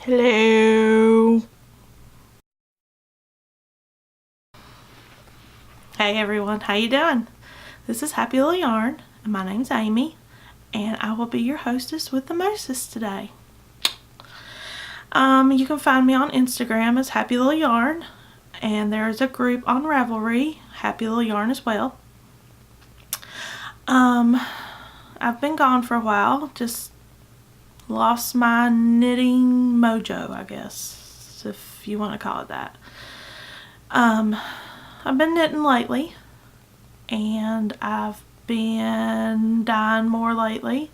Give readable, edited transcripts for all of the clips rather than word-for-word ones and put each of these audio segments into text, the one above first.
Hello. Hey everyone, how you doing? This is Happy Little Yarn, and my name's Amy, and I will be your hostess with the mostess today. You can find me on Instagram as Happy Little Yarn, and there's a group on Ravelry, Happy Little Yarn as well. I've been gone for a while, just lost my knitting mojo, I guess, if you want to call it that. I've been knitting lately, and I've been dyeing more lately.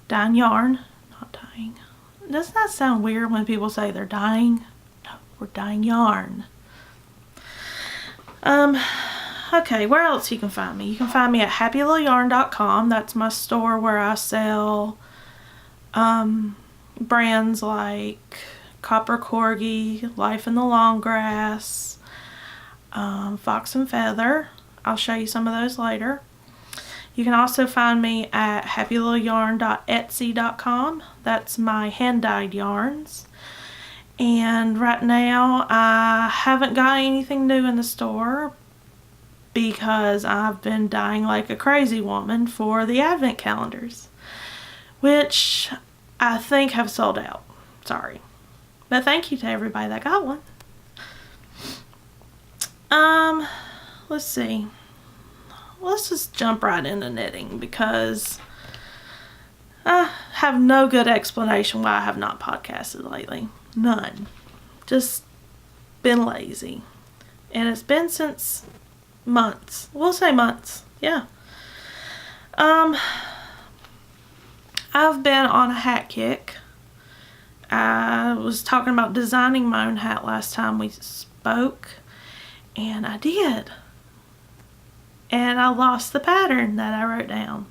Dyeing yarn, not dyeing. Doesn't that sound weird when people say they're dyeing? No, we're dyeing yarn. Okay, where else you can find me? You can find me at happylittleyarn.com. That's my store where I sell brands like Copper Corgi, Life in the Long Grass, Fox and Feather. I'll show you some of those later. You can also find me at happylittleyarn.etsy.com. That's my hand-dyed yarns. And right now I haven't got anything new in the store because I've been dyeing like a crazy woman for the advent calendars, which I think have sold out. Sorry. But thank you to everybody that got one. Let's see. Let's just jump right into knitting because I have no good explanation why I have not podcasted lately. None. Just been lazy. And it's been since months. We'll say months. Yeah. I've been on a hat kick. I was talking about designing my own hat last time we spoke, and I did. And I lost the pattern that I wrote down.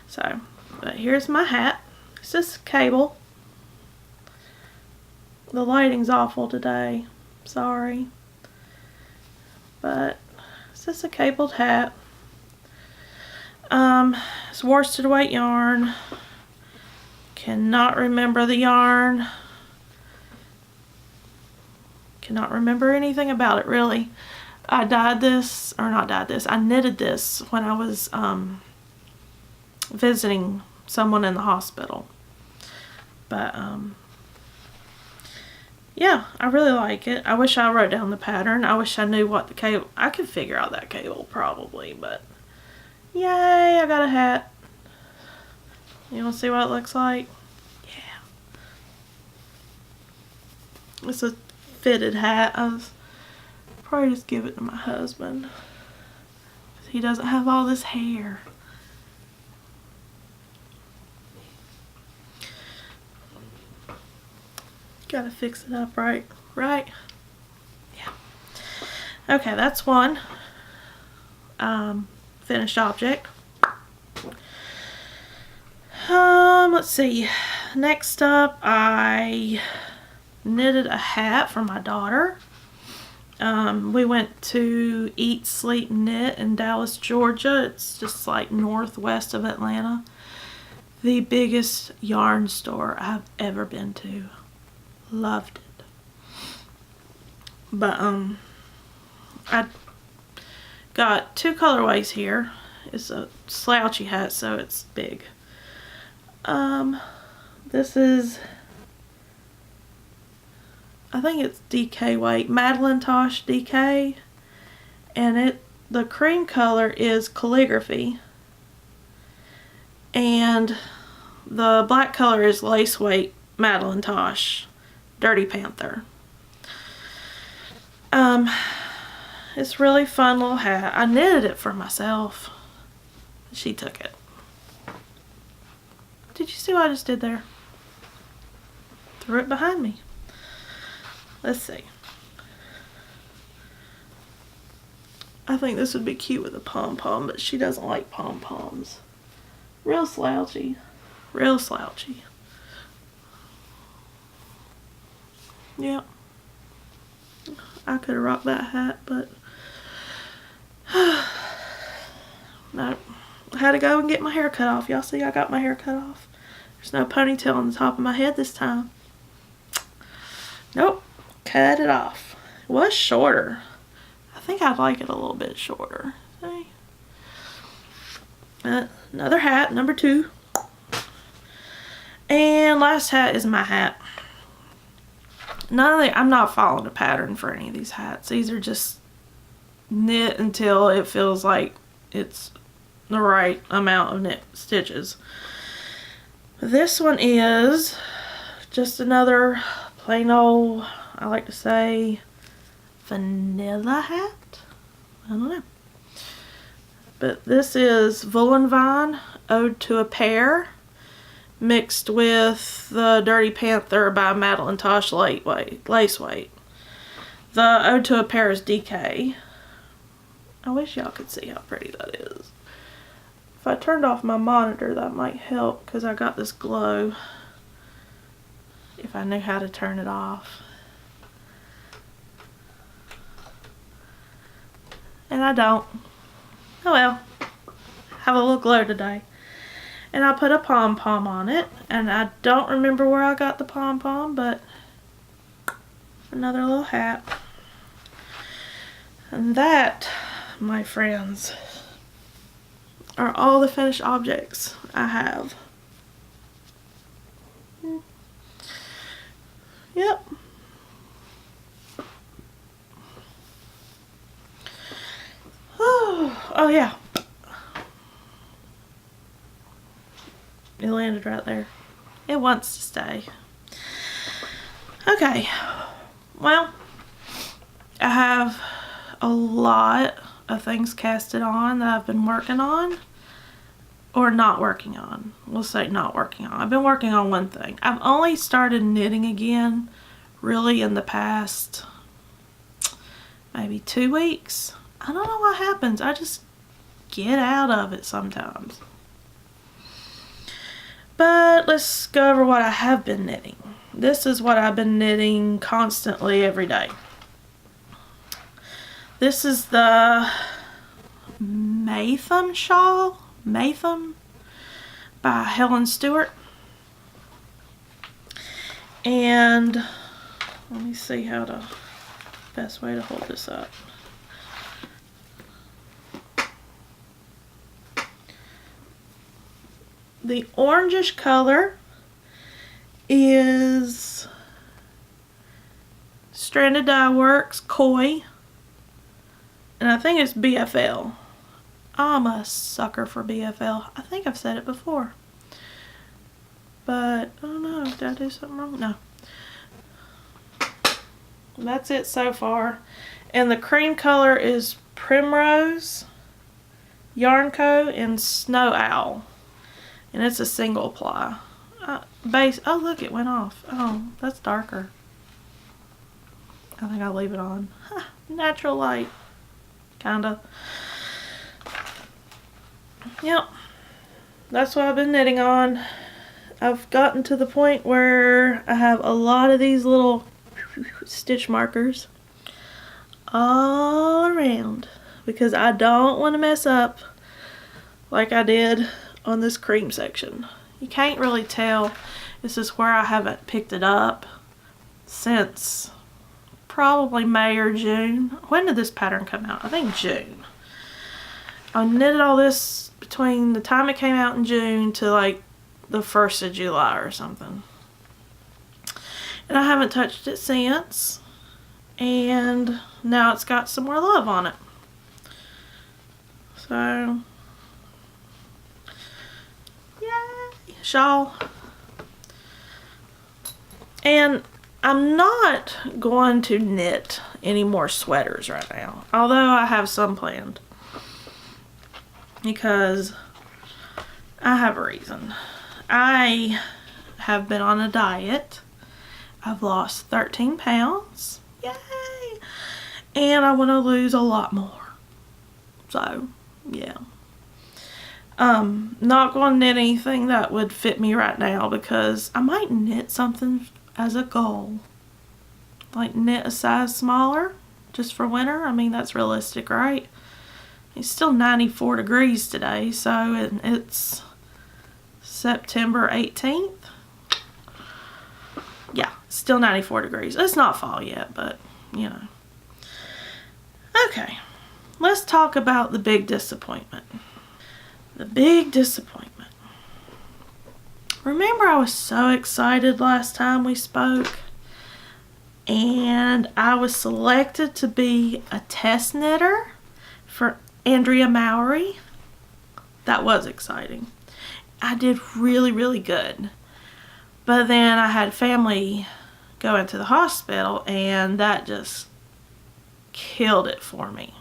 So, but here's my hat. It's just a cable. The lighting's awful today. Sorry. But it's just a cabled hat. It's worsted weight yarn. Cannot remember the yarn. Cannot remember anything about it really. I dyed this, or not dyed this, I knitted this when I was visiting someone in the hospital. But yeah, I really like it. I wish I wrote down the pattern. I wish I knew what the cable, I could figure out that cable probably, but yay, I got a hat. You want to see what it looks like? Yeah. It's a fitted hat. I was probably just give it to my husband. He doesn't have all this hair. Gotta fix it up right? Yeah. Okay, that's one finished object. Let's see. Next up, I knitted a hat for my daughter. We went to Eat, Sleep, Knit in Dallas, Georgia. It's just like northwest of Atlanta. The biggest yarn store I've ever been to. Loved it. But I got two colorways here. It's a slouchy hat, so it's big. This is, I think it's DK weight, Madelinetosh DK, and the cream color is calligraphy, and the black color is lace weight Madelinetosh Dirty Panther. It's really fun little hat. I knitted it for myself. She took it. Did you see what I just did there? Threw it behind me. Let's see. I think this would be cute with a pom-pom, but she doesn't like pom-poms. Real slouchy. Real slouchy. Yep. I could have rocked that hat, but no. I had to go and get my hair cut off. Y'all see I got my hair cut off. There's no ponytail on the top of my head this time. Nope, cut it off. It was shorter. I think I'd like it a little bit shorter. See? Another hat, number 2. And last hat is my hat. I'm not following a pattern for any of these hats. These are just knit until it feels like it's the right amount of knit stitches. This one is just another plain old, I like to say, vanilla hat. I don't know. But this is Woolen Vine, Ode to a Pear, mixed with the Dirty Panther by Madelinetosh lace weight. The Ode to a Pear is DK. I wish y'all could see how pretty that is. If I turned off my monitor, that might help because I got this glow. If I knew how to turn it off. And I don't. Oh well. Have a little glow today. And I put a pom-pom on it. And I don't remember where I got the pom-pom, but another little hat. And that, my friends, are all the finished objects I have. Yep. Oh yeah. It landed right there. It wants to stay. Okay. Well, I have a lot of things casted on that I've been working on. Or not working on. We'll say not working on. I've been working on one thing. I've only started knitting again really in the past maybe 2 weeks. I don't know what happens. I just get out of it sometimes. But let's go over what I have been knitting. This is what I've been knitting constantly every day. This is the Maytham shawl. Maytham by Helen Stewart. And let me see how the best way to hold this up. The orangish color is Stranded Dyeworks Koi, and I think it's BFL. I'm a sucker for BFL. I think I've said it before. But, I don't know. Did I do something wrong? No. That's it so far. And the cream color is Primrose, Yarn Co. and Snow Owl. And it's a single ply. Base. Oh, look, it went off. Oh, that's darker. I think I'll leave it on. Natural light. Kinda. Yep, that's what I've been knitting on. I've gotten to the point where I have a lot of these little stitch markers all around because I don't want to mess up like I did on this cream section. You can't really tell. This is where I haven't picked it up since probably May or June. When did this pattern come out? I think June. I knitted all this between the time it came out in June to like the 1st of July or something. And I haven't touched it since. And now it's got some more love on it. So, yay! Shawl. And I'm not going to knit any more sweaters right now. Although I have some planned. Because I have a reason. I have been on a diet. I've lost 13 pounds. Yay! And I want to lose a lot more. So, yeah. Not going to knit anything that would fit me right now because I might knit something as a goal. Like knit a size smaller just for winter. I mean, that's realistic, right? It's still 94 degrees today, so it's September 18th. Yeah, Still 94 degrees. It's not fall yet, but you know. Okay, let's talk about the big disappointment. The big disappointment. Remember, I was so excited last time we spoke, and I was selected to be a test knitter for Andrea Mowry. That was exciting. I did really, really good. But then I had family go into the hospital, and that just killed it for me.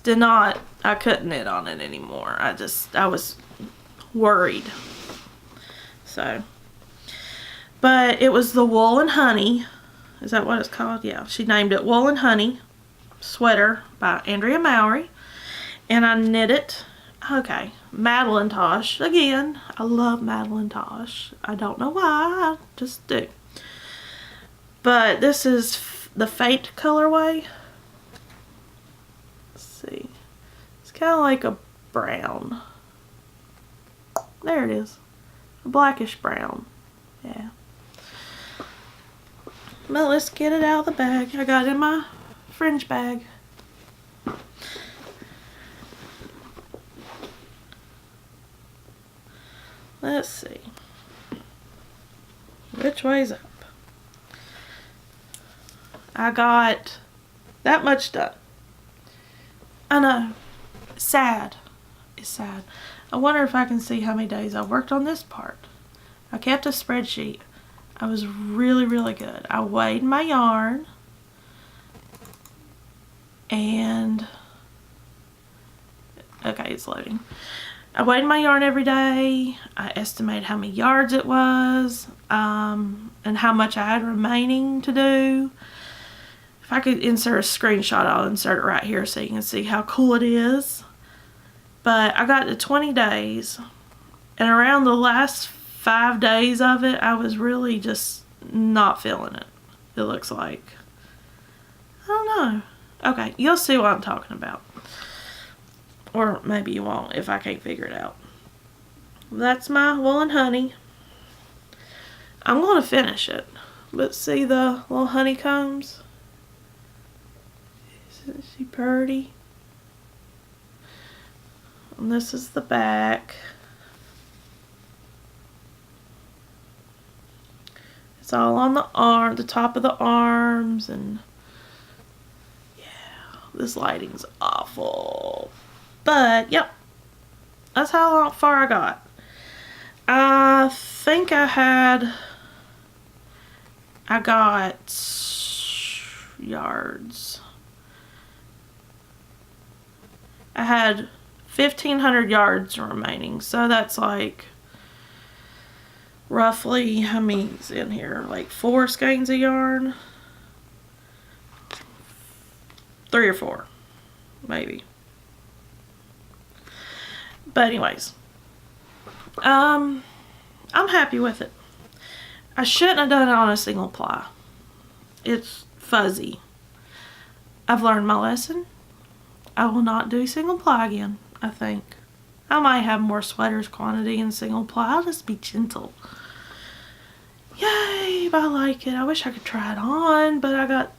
I couldn't knit on it anymore. I was worried. So, but it was the Woolen Honey. Is that what it's called? Yeah, she named it Woolen Honey sweater by Andrea Mowry. And I knit it. Okay, Madelinetosh. Again, I love Madelinetosh. I don't know why, I just do. But this is the Fate colorway. Let's see. It's kind of like a brown. There it is. A blackish brown. Yeah. But let's get it out of the bag. I got it in my fringe bag. Let's see. Which way's up? I got that much done. I know. Sad. It's sad. I wonder if I can see how many days I worked on this part. I kept a spreadsheet. I was really, really good. I weighed my yarn. And okay, it's loading. I weighed my yarn every day. I estimated how many yards it was, and how much I had remaining to do. If I could insert a screenshot, I'll insert it right here so you can see how cool it is. But I got to 20 days, and around the last 5 days of it, I was really just not feeling it, it looks like. I don't know. Okay, you'll see what I'm talking about. Or maybe you won't if I can't figure it out. That's my Woolen Honey. I'm going to finish it. But see the little honeycombs? Isn't she pretty? And this is the back. It's all on the arm, the top of the arms, and yeah, this lighting's awful. But, yep, that's how far I got. I think I got yards. I had 1,500 yards remaining, so that's like roughly, how many's in here? Like 4 skeins of yarn? 3 or 4, maybe. But anyways, I'm happy with it. I shouldn't have done it on a single ply. It's fuzzy. I've learned my lesson. I will not do single ply again, I think. I might have more sweaters quantity in single ply. I'll just be gentle. Yay, but I like it. I wish I could try it on, but I got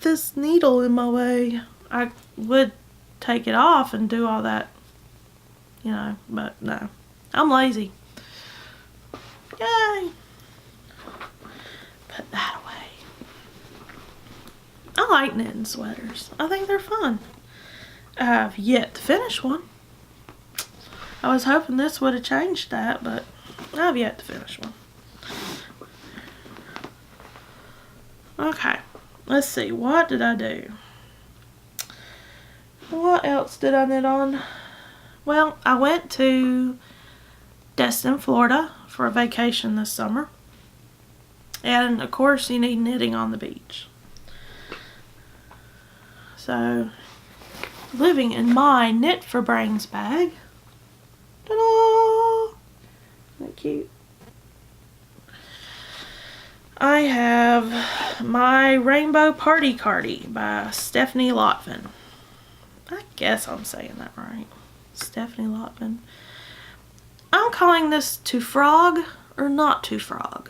this needle in my way. I would take it off and do all that, you know, but no. I'm lazy. Yay. Put that away. I like knitting sweaters. I think they're fun. I have yet to finish one. I was hoping this would have changed that, but I've yet to finish one. Okay, let's see. What did I do? What else did I knit on? Well, I went to Destin, Florida for a vacation this summer. And of course you need knitting on the beach. So, living in my Knit for Brains bag. Ta-da! Isn't that cute? I have my Rainbow Party Cardi by Stephanie Lotven. I guess I'm saying that right. Stephanie Lotven. I'm calling this To Frog or Not To Frog.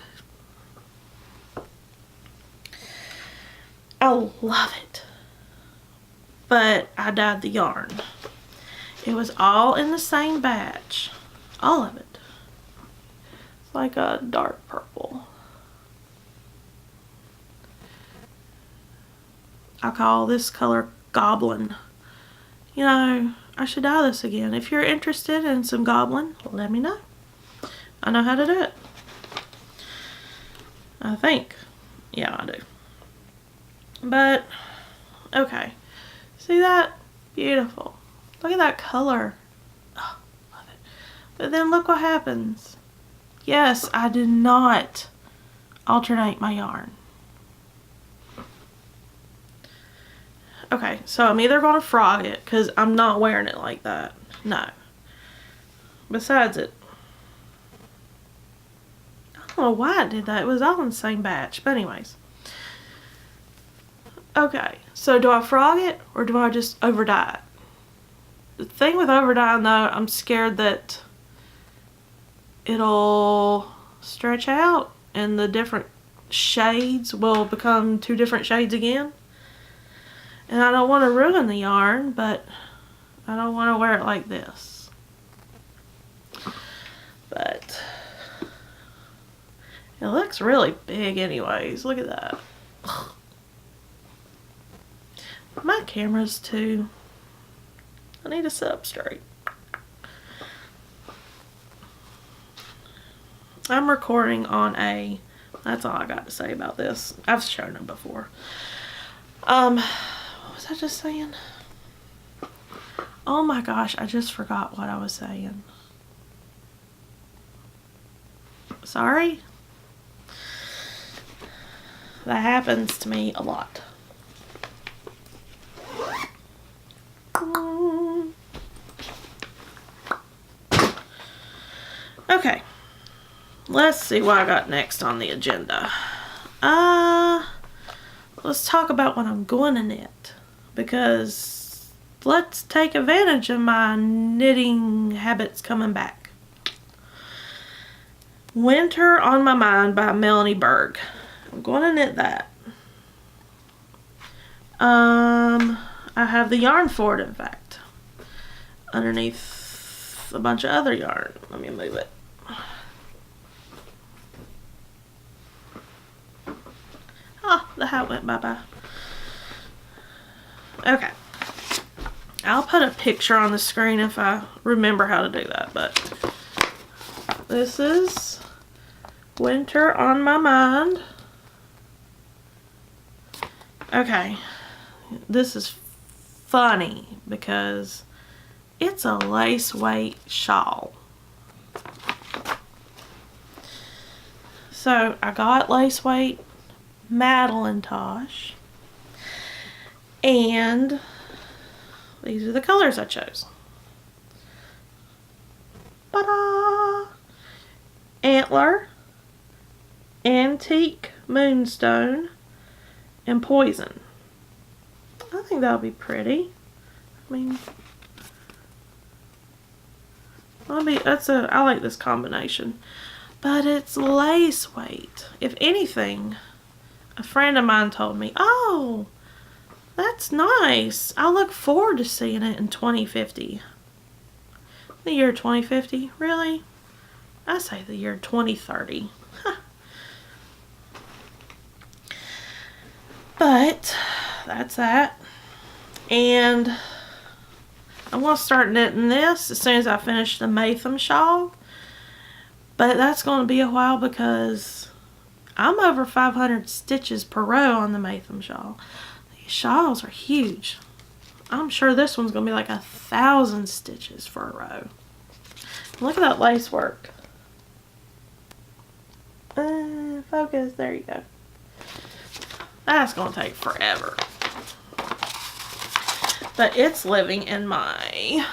I love it. But I dyed the yarn. It was all in the same batch. All of it. It's like a dark purple. I call this color Goblin. You know, I should dye this again. If you're interested in some Goblin, let me know. I know how to do it. I think. Yeah, I do. But, okay. See that? Beautiful. Look at that color. Oh, love it. But then look what happens. Yes, I did not alternate my yarn. Okay, so I'm either going to frog it because I'm not wearing it like that. No. Besides it, I don't know why I did that. It was all in the same batch. But anyways. Okay, so do I frog it or do I just over dye it? The thing with over dyeing though, I'm scared that it'll stretch out and the different shades will become 2 different shades again. And I don't want to ruin the yarn, but I don't want to wear it like this. But it looks really big anyways. Look at that. My camera's too... I need a substrate. I'm recording on a... That's all I got to say about this. I've shown them before. What was I just saying? Oh my gosh, I just forgot what I was saying. Sorry? That happens to me a lot. Okay, let's see what I got next on the agenda. Let's talk about what I'm going to knit, because let's take advantage of my knitting habits coming back. Winter on My Mind by Melanie Berg. I'm going to knit that. I have the yarn for it, in fact, underneath a bunch of other yarn. Let me move it. Oh, the hat went bye-bye. Okay. I'll put a picture on the screen if I remember how to do that, but this is Winter on My Mind. Okay. This is funny because it's a lace weight shawl. So I got lace weight Madelinetosh, and these are the colors I chose. Ta-da! Antler, Antique Moonstone, and Poison. I think that'll be pretty. I mean, I like this combination. But it's lace weight. If anything, a friend of mine told me, oh, that's nice. I look forward to seeing it in 2050. The year 2050? Really? I say the year 2030. Huh. But that's that. And I'm going to start knitting this as soon as I finish the Maytham shawl. But that's going to be a while because I'm over 500 stitches per row on the Maytham shawl. These shawls are huge. I'm sure this one's going to be like 1,000 stitches for a row. Look at that lace work. Focus, there you go. That's going to take forever. But it's living in my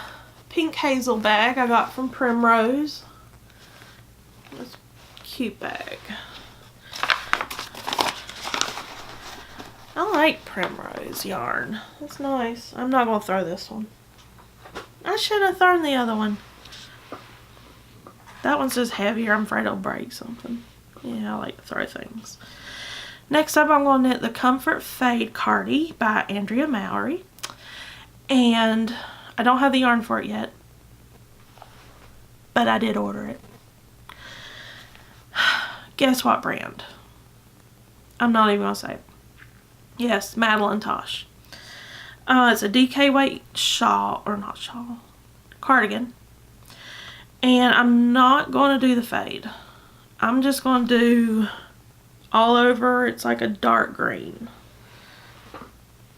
pink Hazel bag I got from Primrose. This cute bag. I like Primrose yarn. It's nice. I'm not going to throw this one. I should have thrown the other one. That one's just heavier. I'm afraid it'll break something. Yeah, I like to throw things. Next up, I'm going to knit the Comfort Fade Cardi by Andrea Mowry. And I don't have the yarn for it yet, but I did order it. Guess what brand? I'm not even going to say it. Yes, Madelinetosh. It's a DK weight shawl, or not shawl, cardigan. And I'm not going to do the fade. I'm just going to do all over. It's like a dark green.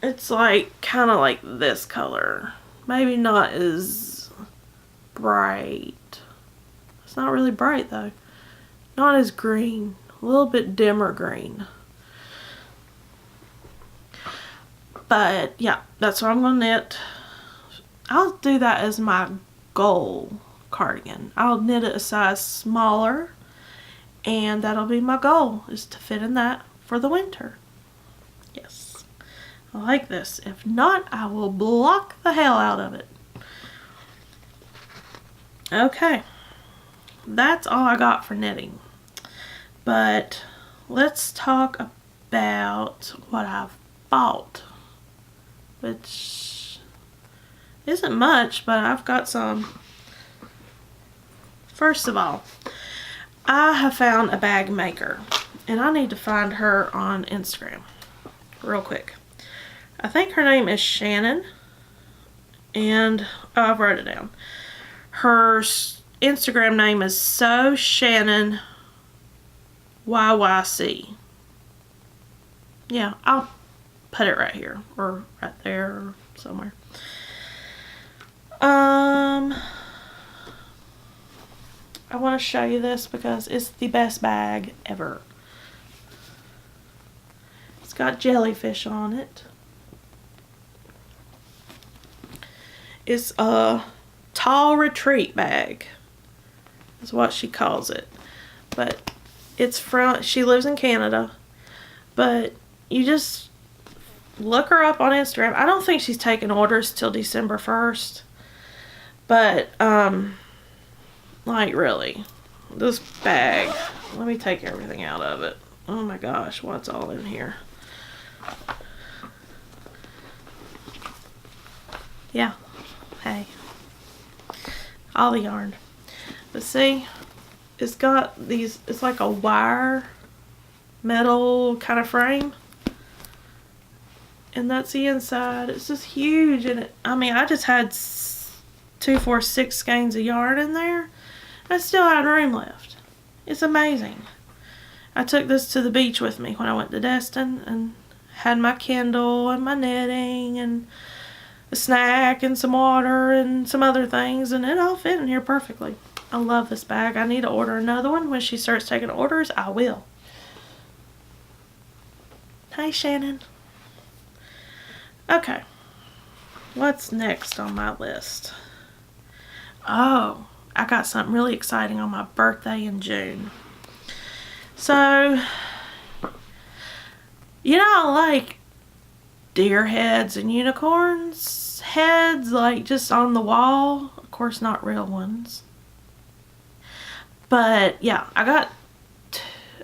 It's like kind of like this color. Maybe not as bright. It's not really bright though. Not as green. A little bit dimmer green. But yeah, that's what I'm going to knit. I'll do that as my goal cardigan. I'll knit it a size smaller, and that'll be my goal, is to fit in that for the winter. Yes, I like this. If not, I will block the hell out of it. Okay, that's all I got for knitting. But let's talk about what I've bought, which isn't much, but I've got some. First of all, I have found a bag maker, and I need to find her on Instagram real quick. I think her name is Shannon, and I wrote it down. Her Instagram name is So Shannon YYC. Yeah, I'll put it right here, or right there, or somewhere. I want to show you this because it's the best bag ever. It's got jellyfish on it. It's a tall retreat bag, is what she calls it. But it's from, she lives in Canada, but you just look her up on Instagram. I don't think she's taking orders till December 1st. But, like, really, this bag, let me take everything out of it. Oh my gosh, what's all in here? Yeah, hey, all the yarn. But see, it's got these, it's like a wire metal kind of frame. And that's the inside. It's just huge. And it, I mean, I just had 2, 4, 6 skeins of yarn in there. I still had room left. It's amazing. I took this to the beach with me when I went to Destin and had my Kindle and my knitting and a snack and some water and some other things, and it all fit in here perfectly. I love this bag. I need to order another one. When she starts taking orders, I will. Hi, Shannon. Okay. What's next on my list? Oh, I got something really exciting on my birthday in June. So, you know, like deer heads and unicorns heads, like just on the wall. Of course, not real ones. But yeah, I got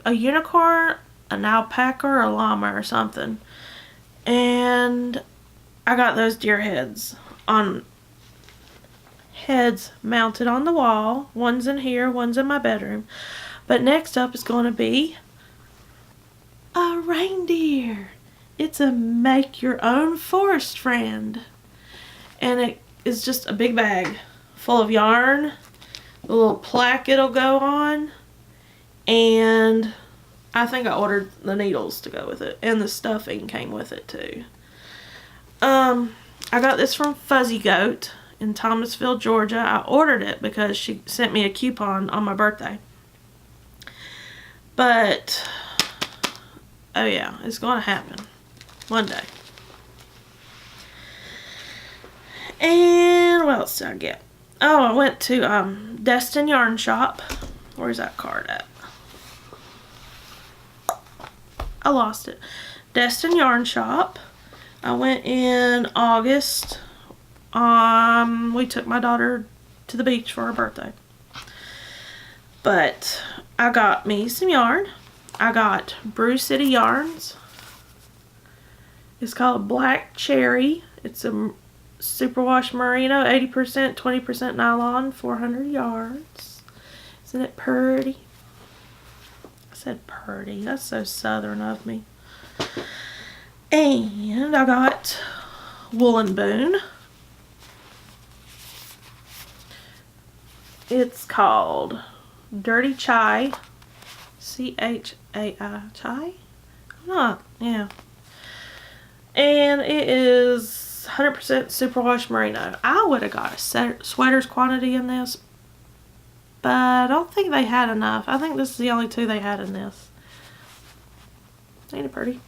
a unicorn, an alpaca, or a llama or something. And I got those deer heads on heads mounted on the wall. One's in here, one's in my bedroom. But next up is going to be a reindeer. It's a make your own forest friend. And it is just a big bag full of yarn. The little plaque it'll go on. And I think I ordered the needles to go with it. And the stuffing came with it too. I got this from Fuzzy Goat in Thomasville, Georgia. I ordered it because she sent me a coupon on my birthday. But, oh yeah, it's going to happen one day. And what else did I get? Oh, I went to Destin Yarn Shop. Where's that card at? I lost it. Destin Yarn Shop. I went in August. We took my daughter to the beach for her birthday. But I got me some yarn. I got Brew City yarns. It's called Black Cherry. It's a superwash merino, 80%, 20% nylon, 400 yards. Isn't it purty? I said purty. That's so southern of me. And I got Woolen Boon. It's called Dirty Chai. C-H-A-I. Chai? Not, yeah. And it is 100% superwash merino. I would have got a sweater's quantity in this, but I don't think they had enough. I think this is the only two they had in this. Ain't it pretty?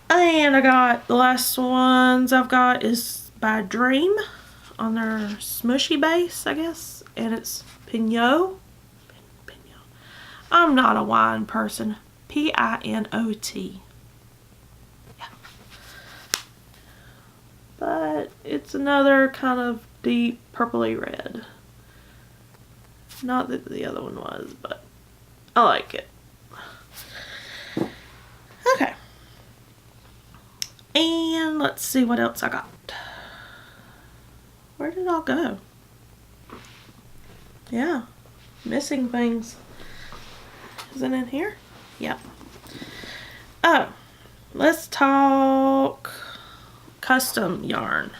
And I got the last ones I've got is by Dream on their smushy base, I guess. And it's Pinot. Pinot. I'm not a wine person. P-I-N-O-T. Yeah. But it's another kind of deep purpley red. Not that the other one was, but I like it. Okay. And let's see what else I got. Where did it all go? Yeah. Missing things. Is it in here? Yep. Oh. Let's talk custom yarn.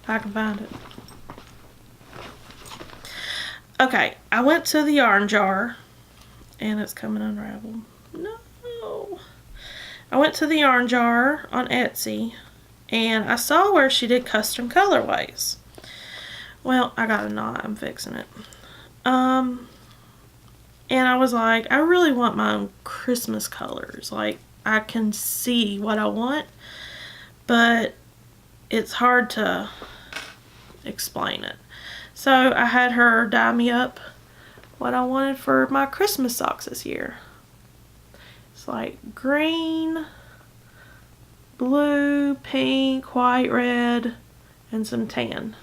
If I can find it. Okay. I went to the yarn jar. And it's coming unraveled. No. I went to the yarn jar on Etsy. And I saw where she did custom colorways. Well, I got a knot. I'm fixing it. And I was like, I really want my own Christmas colors. Like, I can see what I want, but it's hard to explain it. So I had her dye me up what I wanted for my Christmas socks this year. It's like green, blue, pink, white, red, and some tan.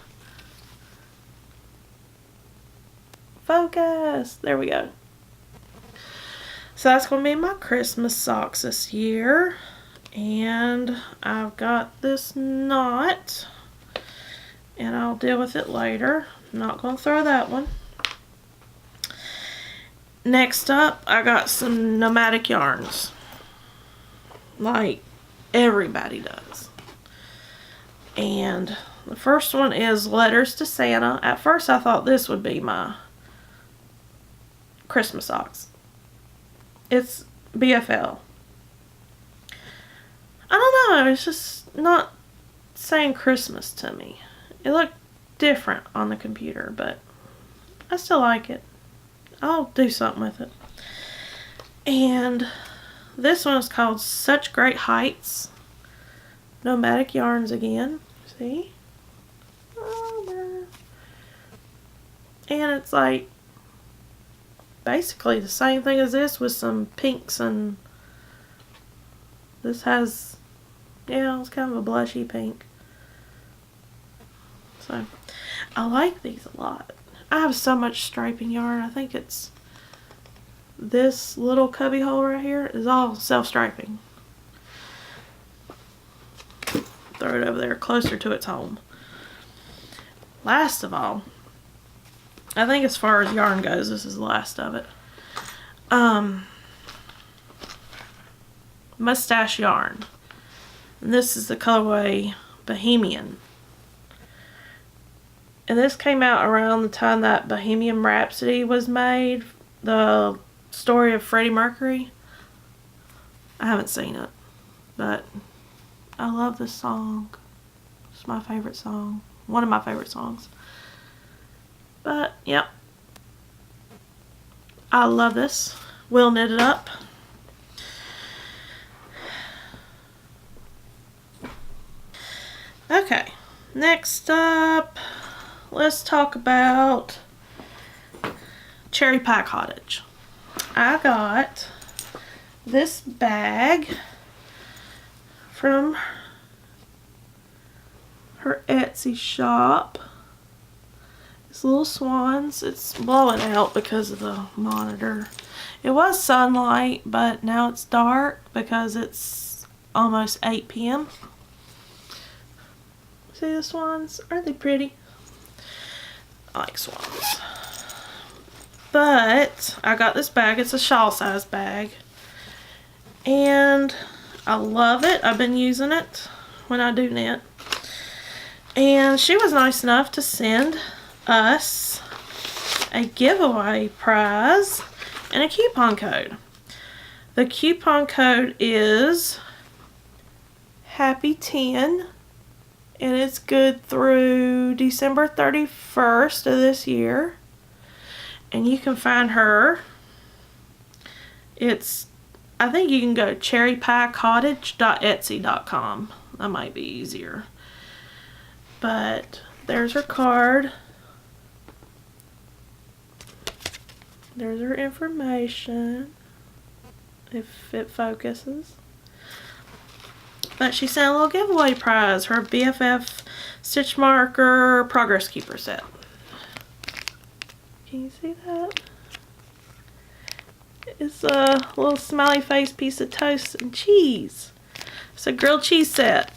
Focus! There we go. So that's going to be my Christmas socks this year. And I've got this knot. And I'll deal with it later. I'm not going to throw that one. Next up, I got some Nomadic yarns. Like everybody does. And the first one is Letters to Santa. At first I thought this would be my Christmas socks. It's BFL. I don't know, it's just not saying Christmas to me. It looked different on the computer, but I still like it. I'll do something with it. And this one is called Such Great Heights. Nomadic yarns again. See? And it's like basically the same thing as this with some pinks, and this has, yeah, it's kind of a blushy pink. So I like these a lot. I have so much striping yarn. I think it's this little cubby hole right here is all self-striping. Throw it over there closer to its home. Last of all, I think as far as yarn goes, this is the last of it. Mustache yarn. And this is the colorway Bohemian. And this came out around the time that Bohemian Rhapsody was made. The story of Freddie Mercury. I haven't seen it, but I love this song. It's my favorite song. One of my favorite songs. But, yep. I love this. We'll knit it up. Okay. Next up, let's talk about Cherry Pie Cottage. I got this bag from her Etsy shop. It's 6 little swans. It's blowing out because of the monitor. It was sunlight, but now it's dark because it's almost 8 p.m. See the swans? Aren't they pretty? I like swans. But I got this bag. It's a shawl size bag. And I love it. I've been using it when I do knit. And she was nice enough to send us a giveaway prize and a coupon code. The coupon code is Happy10, and it's good through December 31st of this year. And you can find her. I think you can go cherrypiecottage.etsy.com. That might be easier. But there's her card. There's her information, if it focuses. But she sent a little giveaway prize, her BFF Stitch Marker Progress Keeper set. Can you see that? It's a little smiley face piece of toast and cheese. It's a grilled cheese set.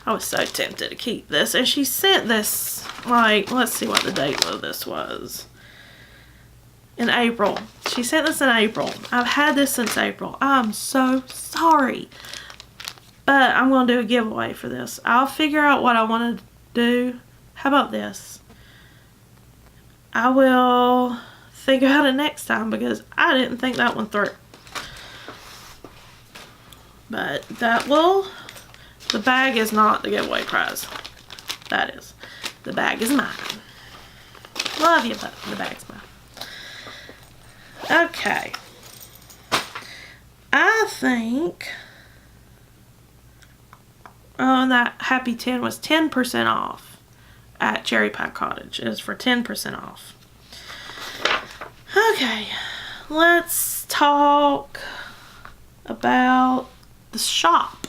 I was so tempted to keep this, and she sent this, like, let's see what the date of this was. In April. She sent this in April. I've had this since April. I'm so sorry. But I'm going to do a giveaway for this. I'll figure out what I want to do. How about this? I will think about it next time because I didn't think that one through. But the bag is not the giveaway prize. That is. The bag is mine. Love you, but the bag's mine. Okay. I think that Happy 10 was 10% off at Cherry Pie Cottage. It was for 10% off. Okay. Let's talk about the shop.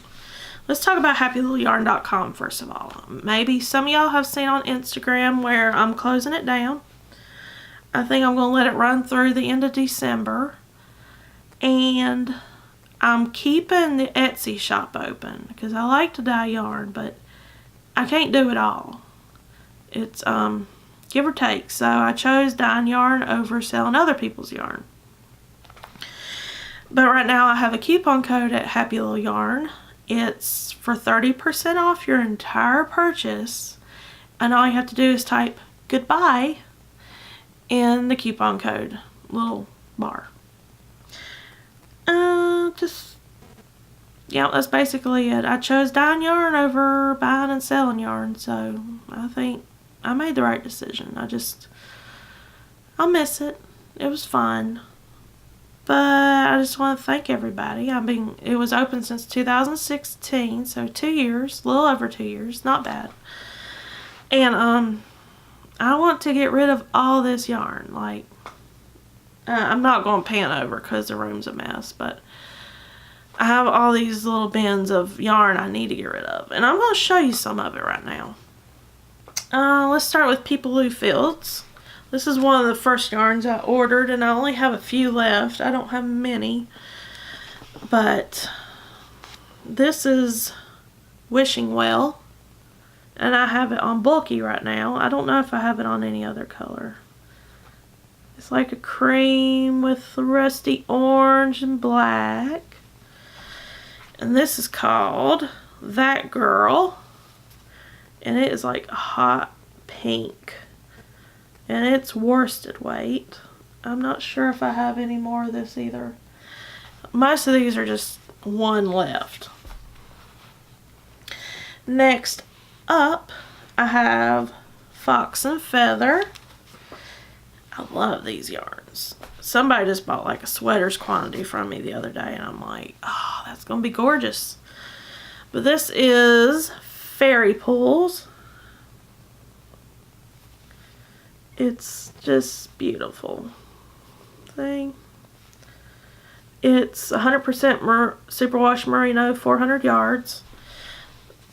Let's talk about happylittleyarn.com first of all. Maybe some of y'all have seen on Instagram where I'm closing it down. I think I'm going to let it run through the end of December. And I'm keeping the Etsy shop open because I like to dye yarn, but I can't do it all. It's give or take. So I chose dyeing yarn over selling other people's yarn. But right now I have a coupon code at Happy Little Yarn. It's for 30% off your entire purchase, and all you have to do is type goodbye in the coupon code little bar. Yeah, that's basically it. I chose dyeing yarn over buying and selling yarn, so I think I made the right decision. I'll miss it. It was fun. But I just want to thank everybody. I mean, it was open since 2016, so 2 years, a little over 2 years, not bad. And I want to get rid of all this yarn. Like, I'm not going to pan over because the room's a mess, but I have all these little bins of yarn I need to get rid of, and I'm going to show you some of it right now. Let's start with Peepaloo Fields. This is one of the first yarns I ordered, and I only have a few left. I don't have many. But this is Wishing Well, and I have it on bulky right now. I don't know if I have it on any other color. It's like a cream with rusty orange and black. And this is called That Girl, and it is like a hot pink. And it's worsted weight. I'm not sure if I have any more of this either. Most of these are just one left. Next up, I have Fox and Feather. I love these yarns. Somebody just bought like a sweater's quantity from me the other day, and I'm like, oh, that's going to be gorgeous. But this is Fairy Pools. It's just beautiful thing. It's 100% superwash merino, 400 yards.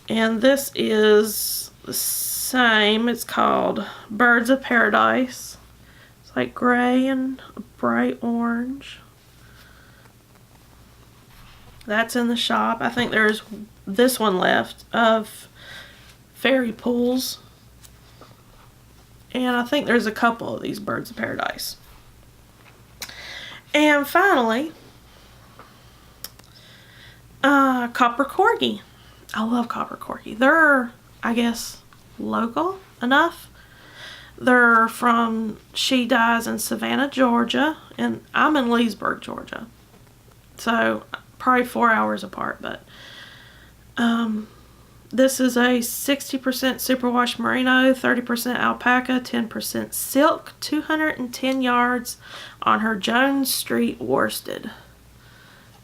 And this is the same. It's called Birds of Paradise. It's like gray and a bright orange. That's in the shop. I think there's this one left of Fairy Pools. And I think there's a couple of these Birds of Paradise. And finally, Copper Corgi. I love Copper Corgi. They're, I guess, local enough. They're from She Dyes in Savannah, Georgia. And I'm in Leesburg, Georgia. So, probably 4 hours apart. But, this is a 60% superwash merino, 30% alpaca, 10% silk, 210 yards on her Jones Street worsted.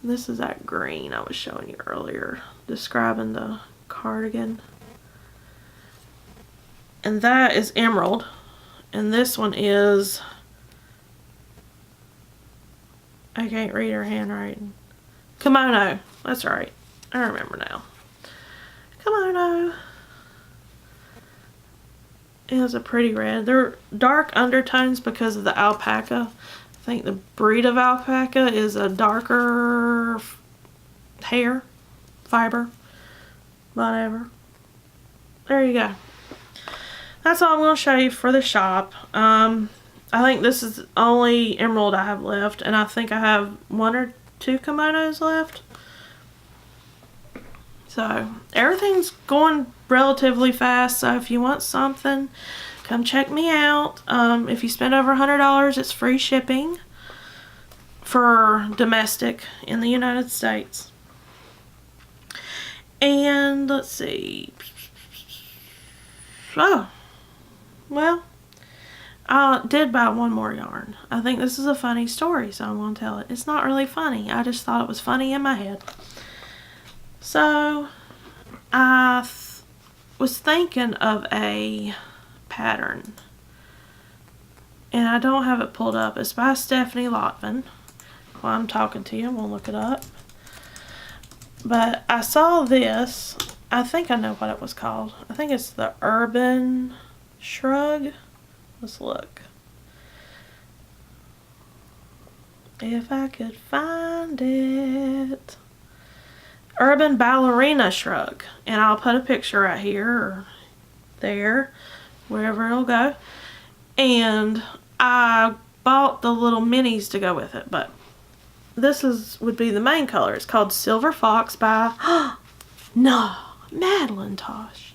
This is that green I was showing you earlier, describing the cardigan. And that is emerald. And this one is, I can't read her handwriting. Kimono. That's right. I remember now. Kimono. It has a pretty red. They're dark undertones because of the alpaca. I think the breed of alpaca is a darker hair, fiber, whatever. There you go. That's all I'm going to show you for the shop. I think this is the only emerald I have left, and I think I have 1 or 2 kimonos left. So, everything's going relatively fast, so if you want something, come check me out. If you spend over $100, it's free shipping for domestic in the United States. And, let's see. Oh, well, I did buy one more yarn. I think this is a funny story, so I'm going to tell it. It's not really funny. I just thought it was funny in my head. So, I was thinking of a pattern. And I don't have it pulled up. It's by Stephanie Lotven. While I'm talking to you, I'm going to look it up. But I saw this. I think I know what it was called. I think it's the Urban Shrug. Let's look. If I could find it. Urban Ballerina Shrug. And I'll put a picture right here or there, wherever it'll go. And I bought the little minis to go with it, but this would be the main color. It's called Silver Fox by no, Madelinetosh.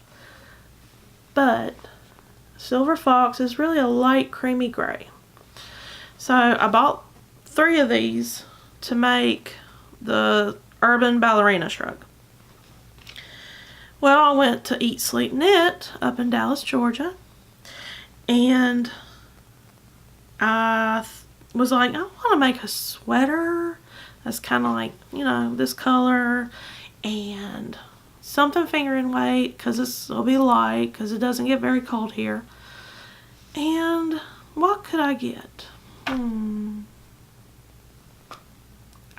But Silver Fox is really a light creamy gray. So I bought 3 of these to make the Urban Ballerina Shrug. Well, I went to Eat Sleep Knit up in Dallas, Georgia, and I was like, I want to make a sweater that's kind of like, you know, this color and something fingering weight because this will be light because it doesn't get very cold here. And what could I get?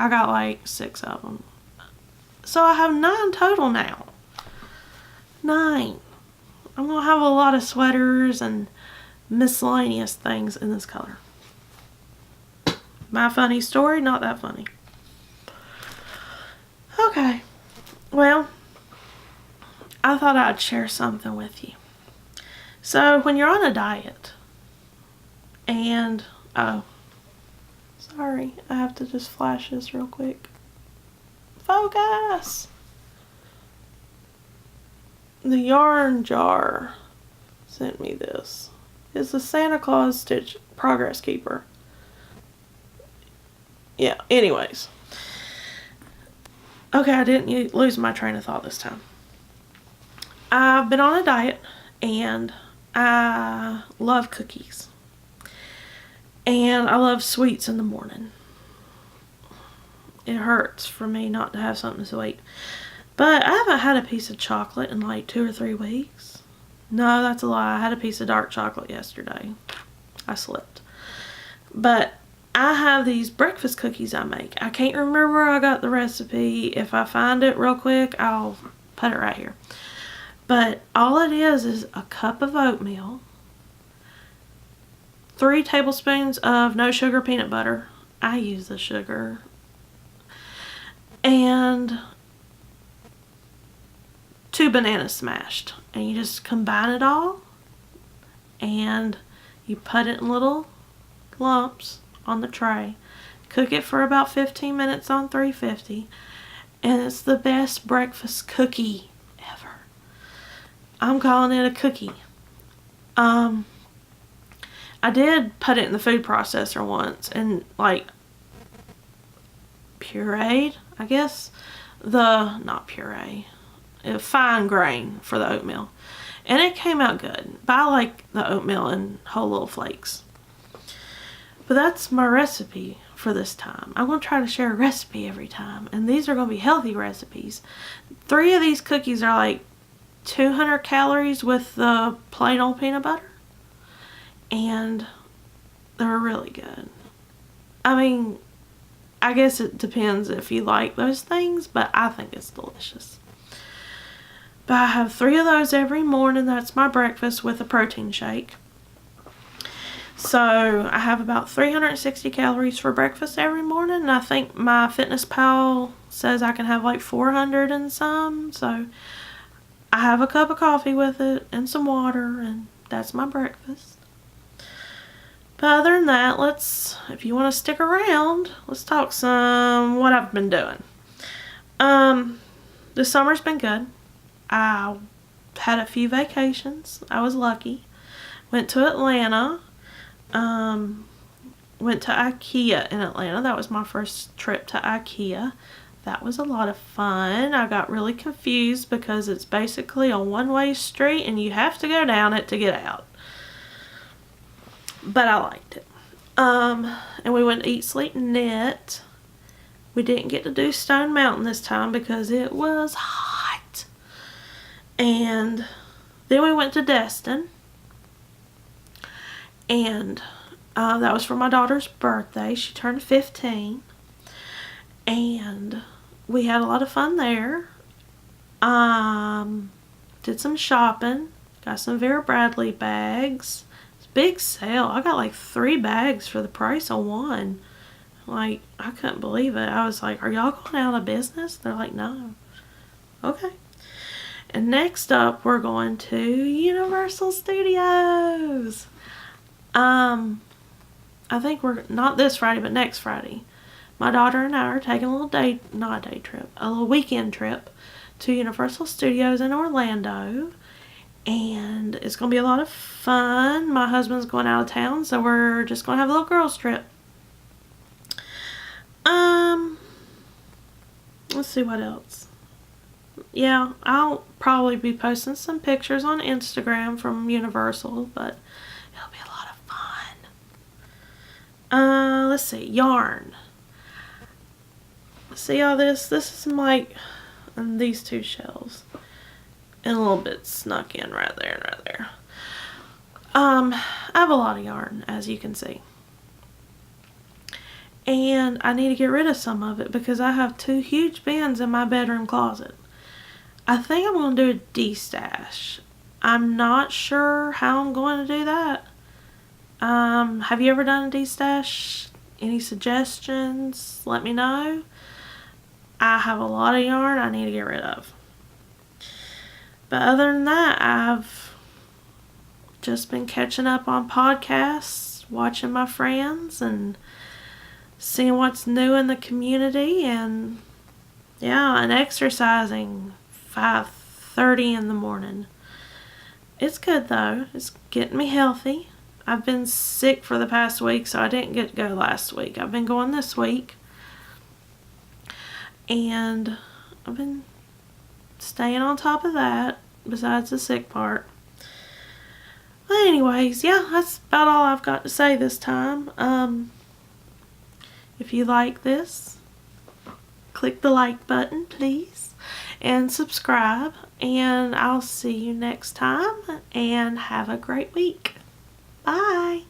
I got like 6 of them. So I have 9 total now. 9. I'm going to have a lot of sweaters and miscellaneous things in this color. My funny story, not that funny. Okay. Well, I thought I'd share something with you. So when you're on a diet and, oh, sorry, I have to just flash this real quick. Focus! The Yarn Jar sent me this. It's a Santa Claus Stitch Progress Keeper. Yeah, anyways. Okay, I didn't lose my train of thought this time. I've been on a diet and I love cookies. And I love sweets in the morning. It hurts for me not to have something sweet. But I haven't had a piece of chocolate in like 2 or 3 weeks. No, that's a lie. I had a piece of dark chocolate yesterday. I slipped. But I have these breakfast cookies I make. I can't remember where I got the recipe. If I find it real quick, I'll put it right here. But all it is a cup of oatmeal, 3 tablespoons of no sugar peanut butter. I use the sugar. And 2 bananas smashed. And you just combine it all. And you put it in little lumps on the tray. Cook it for about 15 minutes on 350. And it's the best breakfast cookie ever. I'm calling it a cookie. I did put it in the food processor once and like pureed, I guess. Not puree. Fine grain for the oatmeal. And it came out good. But I like the oatmeal in whole little flakes. But that's my recipe for this time. I'm going to try to share a recipe every time. And these are going to be healthy recipes. 3 of these cookies are like 200 calories with the plain old peanut butter. And they're really good. I mean, I guess it depends if you like those things, but I think it's delicious. But I have 3 of those every morning. That's my breakfast with a protein shake. So I have about 360 calories for breakfast every morning. And I think my Fitness Pal says I can have like 400 and some. So I have a cup of coffee with it and some water, and that's my breakfast. But other than that, if you want to stick around, let's talk some what I've been doing. The summer's been good. I had a few vacations. I was lucky. Went to Atlanta. Went to IKEA in Atlanta. That was my first trip to IKEA. That was a lot of fun. I got really confused because it's basically a one-way street and you have to go down it to get out. But I liked it. And we went to Eat, Sleep, Knit. We didn't get to do Stone Mountain this time because it was hot. And then we went to Destin. And that was for my daughter's birthday. She turned 15. And we had a lot of fun there. Did some shopping. Got some Vera Bradley bags. It's a big sale. I got like 3 bags for the price of 1. Like, I couldn't believe it. I was like, are y'all going out of business? They're like, no. Okay. And next up, we're going to Universal Studios. I think we're not this Friday, but next Friday. My daughter and I are taking a little weekend trip to Universal Studios in Orlando. And it's going to be a lot of fun. My husband's going out of town, so we're just going to have a little girls trip. Let's see what else. Yeah, I'll probably be posting some pictures on Instagram from Universal, but it'll be a lot of fun. Let's see, yarn. See all this? This is like on these 2 shelves. And a little bit snuck in right there and right there. I have a lot of yarn, as you can see. And I need to get rid of some of it because I have 2 huge bins in my bedroom closet. I think I'm going to do a de-stash. I'm not sure how I'm going to do that. Have you ever done a de-stash? Any suggestions? Let me know. I have a lot of yarn I need to get rid of. But other than that, I've just been catching up on podcasts, watching my friends, and seeing what's new in the community, and exercising 5:30 in the morning. It's good though. It's getting me healthy. I've been sick for the past week, so I didn't get to go last week. I've been going this week. And I've been staying on top of that, besides the sick part. But anyways, yeah, that's about all I've got to say this time. If you like this, click the like button, please, and subscribe. And I'll see you next time, and have a great week. Bye.